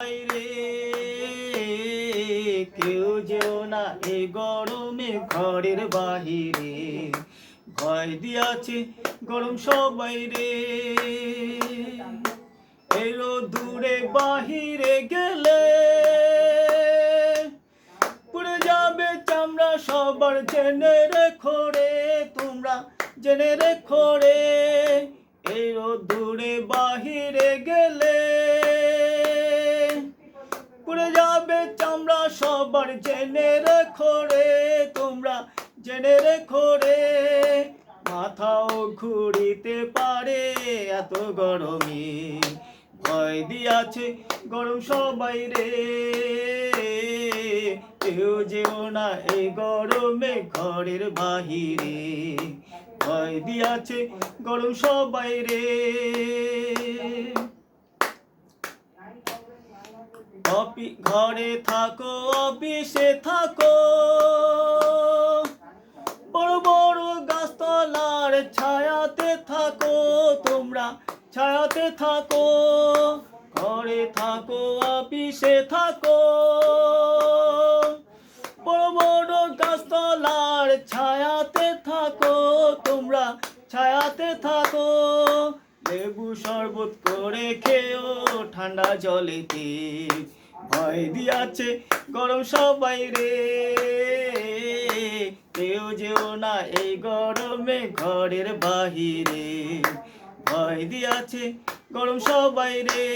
বাইরে কেউ যেও না এই গরমে ঘরের বাহিরে, ভয় দিয়াছে গরম সবাই রে। এলো দূরে বাহিরে গেলে পুড়ে যাবে চামড়া সবার, জেনে রেখো রে তোমরা, জেনে রেখো রে। এলো দূরে বাহিরে গেলে পুড়ে যাবে চামড়া সবার, জেনে রেখো রে তোমরা, জেনে রেখো রে। মাথাও ঘুরিতে পারে এত গরমে, ভয় দিয়াছে গরম সবাই রে। কেউ যেও না এই গরমে ঘরের বাহিরে, ভয় দিয়াছে গরম সবাই রে। ঘরে থাকো অফিসে থাকো, বড় বড় গাছতলার ছায়াতে থাকো তোমরা, ছায়াতে থাকো। ঘরে থাকো অফিসে থাকো, বড় বড় গাছতলার ছায়াতে থাকো তোমরা, ছায়াতে থাকো। লেবু শরবত করে খেও ঠান্ডা জলেতে, ভয় দিয়াছে গরম সবাই রে। কেউ যেও না এই গরমে ঘরের বাহিরে, ভয় দিয়াছে গরম সবাই রে।